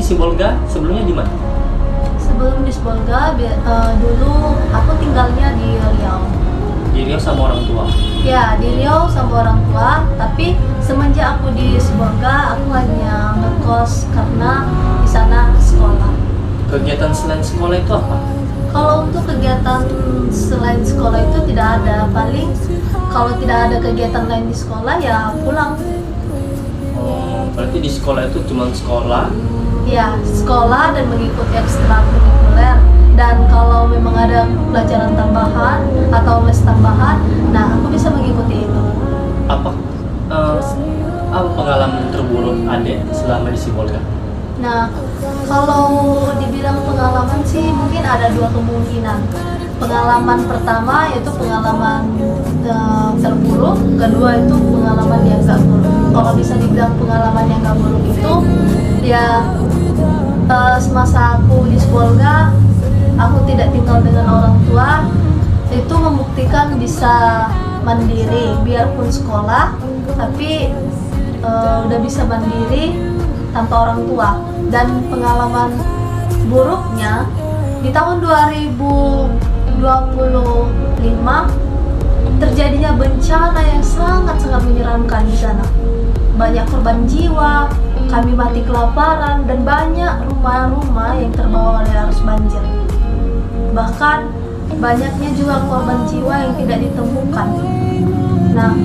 Sibolga sebelumnya di mana? Sebelum di Sibolga, dulu aku tinggalnya di Riau. Di Riau sama orang tua. Ya, di Riau sama orang tua, tapi semenjak aku di Sibolga, aku hanya ngekos karena di sana sekolah. Kegiatan selain sekolah itu apa? Kalau untuk kegiatan selain sekolah itu tidak ada. Paling kalau tidak ada kegiatan lain di sekolah ya pulang. Oh, berarti di sekolah itu cuma sekolah. Ya, sekolah dan mengikuti ekstrakurikuler. Dan kalau memang ada pelajaran tambahan atau les tambahan, nah aku bisa mengikuti itu. Apa apa pengalaman terburuk Ade selama di Sibolga? Nah, kalau dibilang pengalaman sih mungkin ada dua kemungkinan. Pengalaman pertama yaitu pengalaman terburuk, kedua itu pengalaman yang gak buruk. Kalau bisa dibilang pengalaman yang gak buruk itu, ya semasa aku di Sibolga, aku tidak tinggal dengan orang tua, itu membuktikan bisa mandiri, biarpun sekolah, tapi udah bisa mandiri tanpa orang tua. Dan pengalaman buruknya di tahun 2025 terjadinya bencana yang sangat-sangat menyeramkan di sana. Banyak korban jiwa, kami mati kelaparan, dan banyak rumah-rumah yang terbawa oleh arus banjir. Bahkan banyaknya juga korban jiwa yang tidak ditemukan. Nah,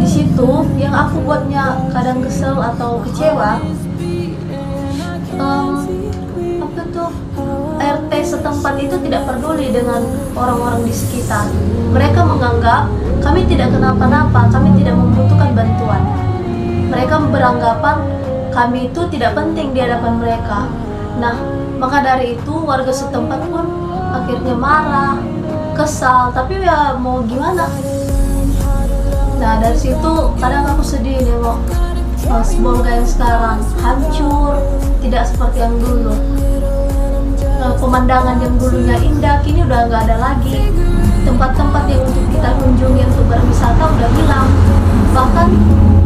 di situ yang aku buatnya kadang kesel atau kecewa, apa tuh, RT setempat itu tidak peduli dengan orang-orang di sekitar. Mereka menganggap kami tidak kenapa-napa, kami tidak membutuhkan bantuan. Mereka beranggapan kami itu tidak penting di hadapan mereka. Nah, maka dari itu warga setempat pun akhirnya marah, kesal, tapi ya mau gimana. Nah, dari situ kadang aku sedih nengok Sibolga yang sekarang hancur, tidak seperti yang dulu. Pemandangan yang dulunya indah kini udah nggak ada lagi. Tempat-tempat yang untuk kita kunjungi untuk berwisata udah hilang. Bahkan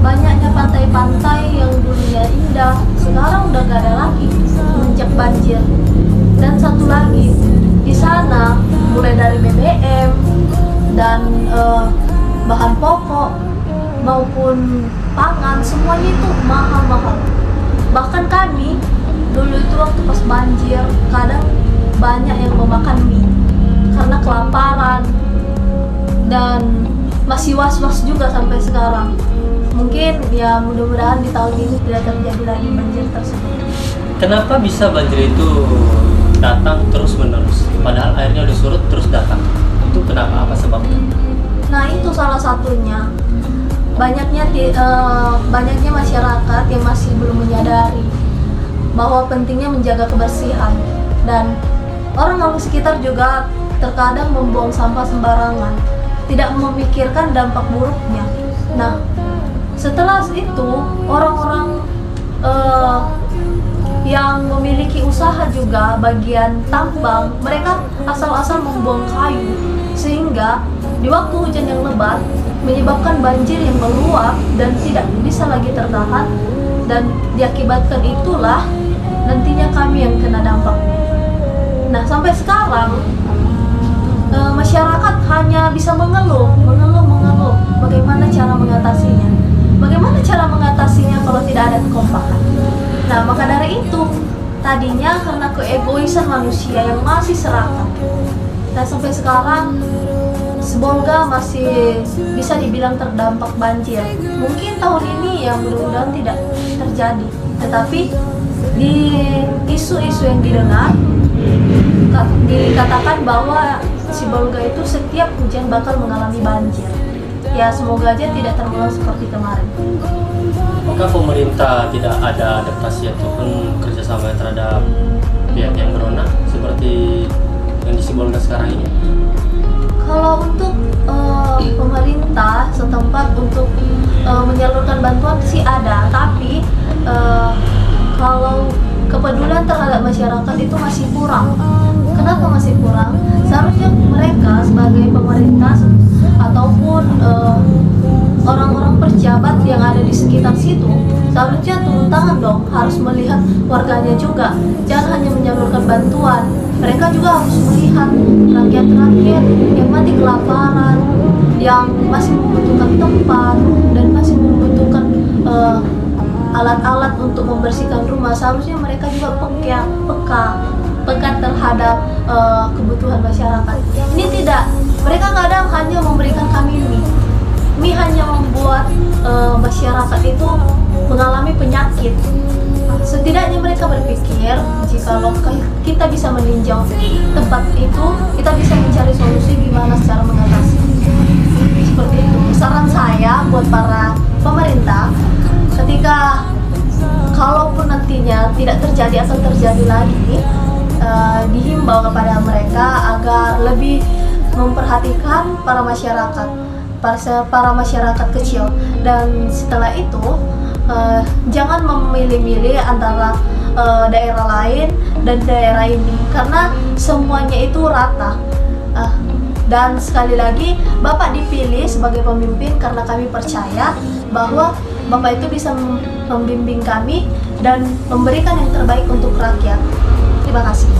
banyaknya pantai-pantai yang dulunya indah sekarang udah nggak ada lagi semenjak banjir. Dan satu lagi, di sana mulai dari BBM dan bahan pokok maupun pangan, semuanya itu mahal-mahal. Bahkan kami dulu itu waktu pas banjir kadang banyak yang memakan mie karena kelaparan, dan masih was-was juga sampai sekarang. Mungkin ya mudah-mudahan di tahun ini tidak terjadi lagi banjir tersebut. Kenapa bisa banjir itu datang terus-menerus? Padahal airnya udah surut terus datang. Itu kenapa? Apa sebabnya? Nah, itu salah satunya. Banyaknya masyarakat yang masih belum menyadari bahwa pentingnya menjaga kebersihan, dan orang-orang sekitar juga terkadang membuang sampah sembarangan, tidak memikirkan dampak buruknya. Nah, setelah itu orang-orang yang memiliki usaha juga bagian tambang, mereka asal-asal membuang kayu, sehingga di waktu hujan yang lebat menyebabkan banjir yang meluap dan tidak bisa lagi tertahan, dan diakibatkan itulah nantinya kami yang kena dampaknya. Nah, sampai sekarang masyarakat hanya bisa mengeluh. Bagaimana cara mengatasinya? Bagaimana cara mengatasinya kalau tidak ada kekompakan? Nah, maka dari itu, tadinya karena keegoisan manusia yang masih serakah, dan sampai sekarang Sibolga masih bisa dibilang terdampak banjir. Mungkin tahun ini ya mudah-mudahan tidak terjadi. Tetapi di isu-isu yang didengar dikatakan bahwa Sibolga itu setiap hujan bakal mengalami banjir. Ya semoga aja tidak terulang seperti kemarin. Apakah pemerintah tidak ada adaptasi ataupun kerjasama terhadap pihak yang berwenang seperti yang di Sibolga sekarang ini? Kalau untuk pemerintah setempat untuk menyalurkan bantuan sih ada, tapi kalau kepedulian terhadap masyarakat itu masih kurang. Kenapa masih kurang? Seharusnya mereka sebagai pemerintah ataupun orang-orang pejabat yang ada di sekitar situ seharusnya turun tangan dong, harus melihat warganya juga, jangan hanya menyalurkan bantuan. Mereka juga harus melihat rakyat-rakyat yang mati kelaparan, yang masih membutuhkan tempat dan masih membutuhkan alat-alat untuk membersihkan rumah. Seharusnya mereka juga peka terhadap kebutuhan masyarakat. Ini tidak, mereka kadang hanya memberikan kami mie hanya membuat masyarakat itu mengalami penyakit. Setidaknya mereka berpikir jika kita bisa meninjau tempat itu, kita bisa mencari solusi gimana cara mengatasi. Seperti itu. Saran saya buat para pemerintah, ketika kalaupun nantinya tidak terjadi atau terjadi lagi, dihimbau kepada mereka agar lebih memperhatikan para masyarakat kecil, dan setelah itu jangan memilih-milih antara daerah lain dan daerah ini, karena semuanya itu rata. Dan sekali lagi, Bapak dipilih sebagai pemimpin karena kami percaya bahwa Bapak itu bisa membimbing kami dan memberikan yang terbaik untuk rakyat. Terima kasih.